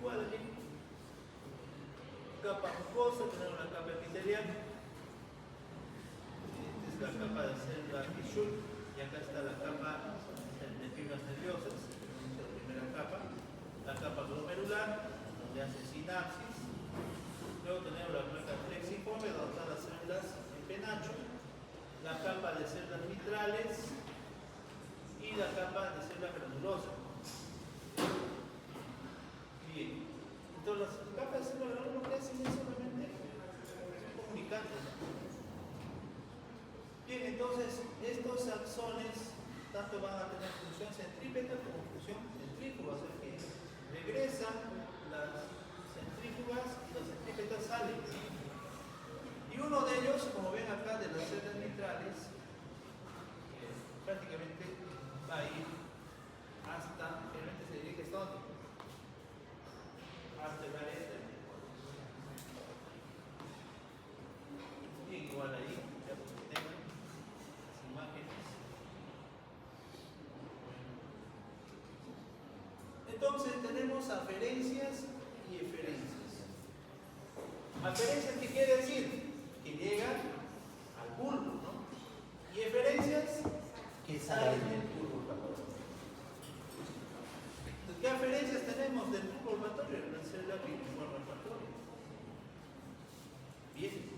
Igual aquí, capa mucosa, tenemos la capa epitelial, esta es la capa de célula Schur, y acá está la capa de fibras nerviosas, la primera capa, la capa glomerular, donde hace sinapsis, luego tenemos la placa plexiforme, donde están las células en penacho, la capa de células vitrales y la capa de células granulosas. Bien, entonces las capas de células granulosas lo que hacen es solamente comunicantes. Bien, entonces estos axones tanto van a tener función centrípeta como función centrífuga, o sea que regresan las centrífugas centrífugas y los centrípetas salen. Y uno de ellos, como ven acá, de las celdas mitrales, prácticamente va a ir hasta, realmente se dirige hasta dónde? Hasta el área del bien, igual ahí, ya porque tengan las imágenes. Entonces tenemos aferencias y eferencias. Aferencias, ¿qué quiere decir? Que llegan al bulbo, ¿no? Y eferencias que salen del bulbo olfatorio. ¿Qué aferencias tenemos del bulbo olfatorio? En la célula piriforme olfatoria. Bien.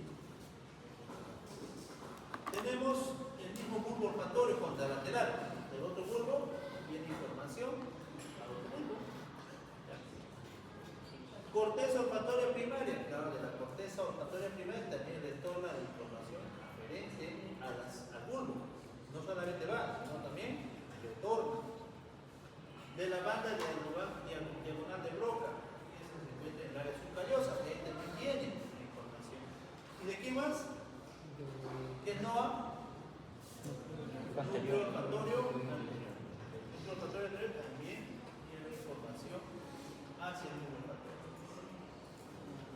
Tenemos el mismo bulbo olfatorio contralateral. Del otro bulbo viene información al otro bulbo. Corteza olfatoria primaria. Claro, de la corteza olfatoria primaria también retorna la información aferente al bulbo. No solamente va, sino también retorna. De la banda diagonal de Broca, esa se encuentra en el área subcallosa, que ahí también viene la información. ¿Y de qué más? ¿Qué es NOA? Núcleo olfatorio anterior. El núcleo olfatorio anterior también tiene la información hacia el núcleo olfatorio.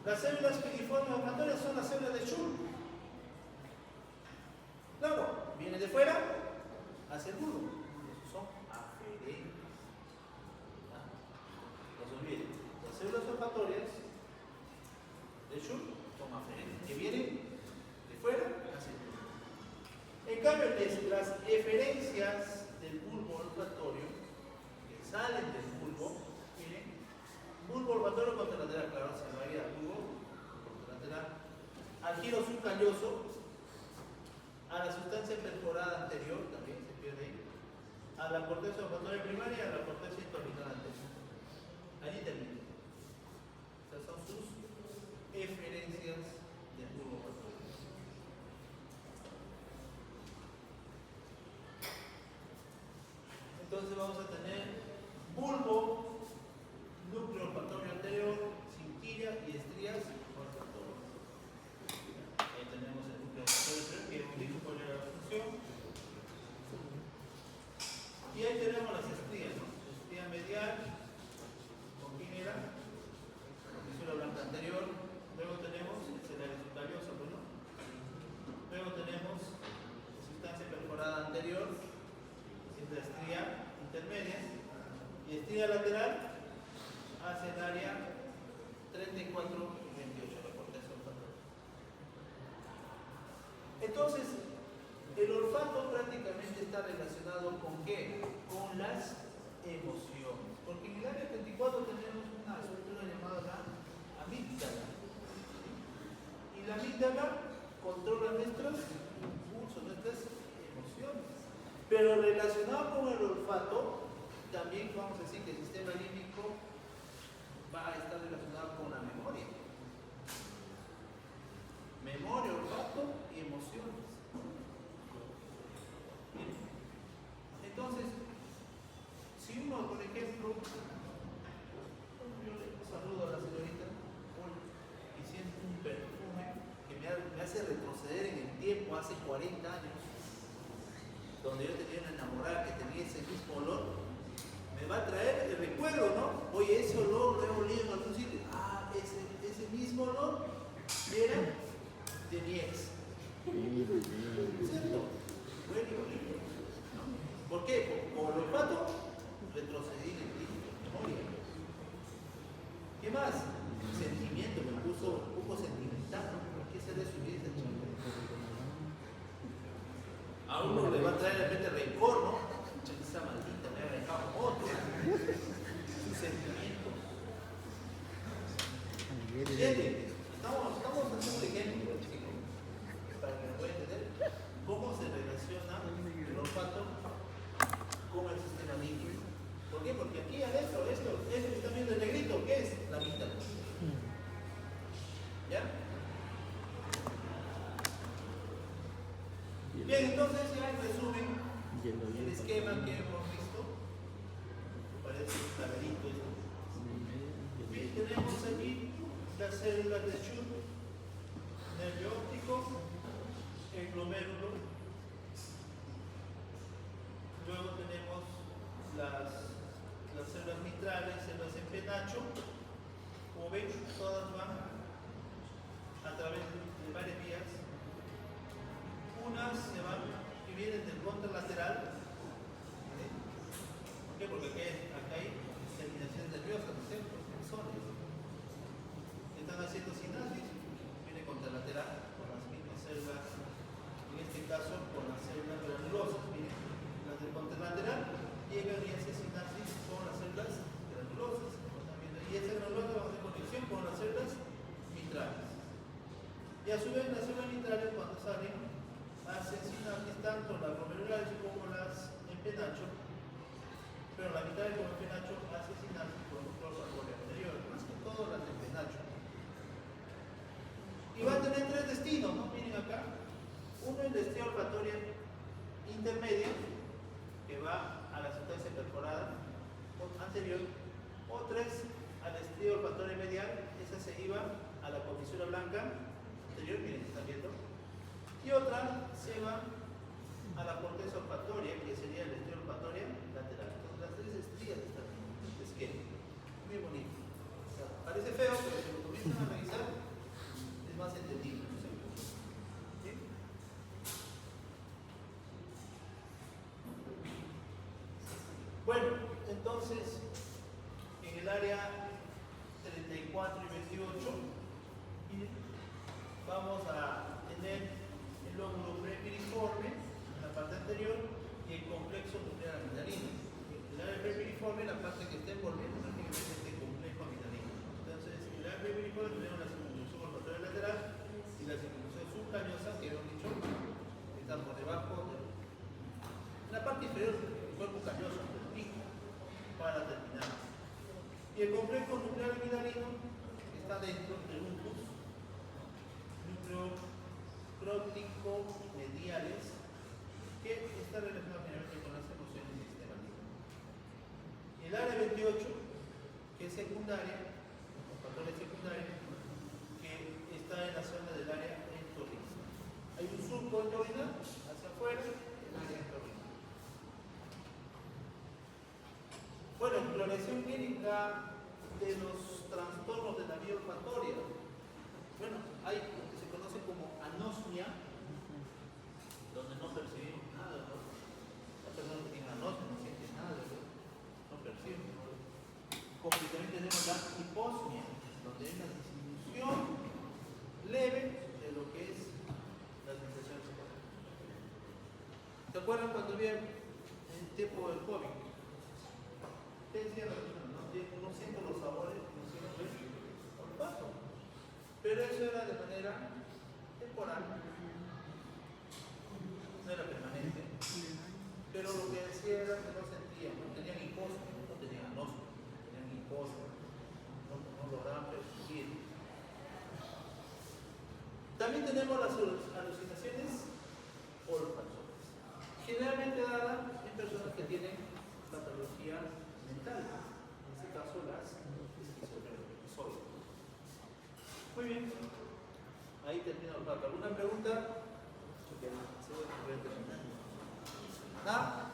Las células piriformes olfatorias son las células de Schur. Claro, viene de fuera hacia el bulbo. Son aferentes. No se olviden, las células olfatorias de Schur son aferentes, que vienen de fuera hacia el bulbo. En cambio, las eferencias del bulbo olfatorio, que salen del bulbo, miren, bulbo olfatorio contralateral, claro, se varía al bulbo contralateral, al giro subcalloso, a la sustancia perforada anterior, también se pierde ahí, a la corteza olfatoria primaria y a la corteza intermitente anterior. Allí termina. Estas son sus eferencias del bulbo olfatorio. Entonces vamos a tener bulbo, núcleo olfatorio anterior, cinquilla y estrías olfatorias. Ahí tenemos el núcleo olfatorio anterior, que indica cuál era la función. Y ahí tenemos las estrías, ¿no? Estría medial, congénera, fisura blanca anterior. Luego tenemos el área subcallosa, bueno. Luego tenemos sustancia perforada anterior, es la estría intermedia, y estría lateral hacia el área 34 y 28, la corteza olfatoria. Entonces, el olfato prácticamente está relacionado con ¿qué? Con las emociones. Porque en el área 34 tenemos una estructura llamada la amígdala. Y la amígdala controla nuestros impulsos, nuestras emociones. Pero relacionado con el olfato, también vamos a decir que el sistema límbico va a estar relacionado con la memoria. Memoria, olfato y emociones. Bien. Entonces, si uno, por ejemplo, yo le saludo a la señorita y siento un perfume que me hace retroceder en el tiempo hace 40 años, donde yo tenía una enamorada que tenía ese mismo olor, me va a traer el recuerdo, ¿no? Oye, ese olor lo he olido en algún sitio. Ah, ese mismo olor era de mi ex. ¿Cierto? Huele y olía. ¿Por qué? Por el olfato, retrocedí en el tiempo, memoria. ¿Qué más? Sentimiento, me puso un poco sentimental, ¿no? ¿Por qué se le subir ese sentimiento? A uno le va a traer de repente rencor, ¿no? Esa maldita me ha dejado otro. Su sentimiento. ¿Entienden? Estamos haciendo un ejemplo, chicos, para que lo puedan entender cómo se relaciona el olfato con el sistema límbico. ¿Por qué? Porque aquí adentro, esto que está viendo el negrito, ¿qué es? La amígdala. ¿Ya? Bien, entonces ya en resumen, el esquema que hemos visto, parece un laberinto esto. Bien, tenemos aquí células de Schutz, nervio óptico, el glomérulo. Luego tenemos las células mitrales, células en penacho. Como ven, todas van a través de varias vías. Unas se van y vienen del contralateral. ¿Por qué? Porque acá hay terminaciones nerviosas, ¿no es cierto? Axones. Están haciendo sinapsis, viene contralateral con las mismas células, en este caso con las células granulosas. Miren, las del contralateral llegan y hacen sinapsis con las células granulosas. Y esa granulosa va a hacer conexión con las células mitrales. Y a su vez las células mitrales cuando salen hacen sinapsis tanto las glomerulares como las en penacho, pero la mitad como en penacho hace sinapsis con un olfatorio anterior, más que todo las en penacho. Y va a tener tres destinos, ¿no? Miren acá. Uno es la estrella olfatoria intermedia, que va a la sustancia perforada anterior. Otra es a la estrella olfatoria medial, esa se iba a la comisura blanca anterior, miren, están viendo. Y otra se va a la corteza olfatoria, que sería la estrella olfatoria lateral. Entonces las tres estrías están en este esquema. Muy bonito. O sea, parece feo, pero si lo comienzan a analizar, es más entendible. ¿Sí? Bueno, entonces, en el área 34 y 28, vamos a tener el lóbulo prepiriforme en la parte anterior y el complexo nuclear amigdalino. El área prepiriforme es la parte que está envolviendo prácticamente este complejo amigdalino. Entonces, en el área prepiriforme tenemos la circunvolución olfatoria lateral y la circunvolución subcañosa, que hemos dicho, que está por debajo en la parte inferior del cuerpo cañoso, del pico, para terminar. Y el complejo nuclear amigdalino está dentro del uncus nucleocróptico-mediales, que está relacionado generalmente con las emociones del sistema límbico. Y el área 28, que es secundaria, los factores secundarios, que está en la zona del área entorrinal. Hay un surco entorrinal hacia afuera, el área entorrinal. Bueno, exploración clínica de los trastornos de la vía olfatoria. Bueno, hay lo que se conoce como anosmia, donde no percibimos nada, ¿no? Las personas que tienen anosmia no sienten nada, no perciben. Como que también tenemos la hiposmia, donde hay una disminución leve de lo que es la sensación sexual. ¿Se acuerdan cuando había el tiempo del COVID? ¿Qué decía la persona? No siento los sabores, no siento el olfato. Pero eso era de manera temporal, no era permanente. Pero lo que decía era que no sentían, no tenían hiposmia, no tenían anosmia, tenían hiposmia, no lograban percibir. También tenemos las alucinaciones olfatorias, generalmente dadas en personas que tienen patología mental, en este caso las esquizofrénicas. Muy bien, ahí termina el olfato. ¿Alguna pregunta? ¿Ah?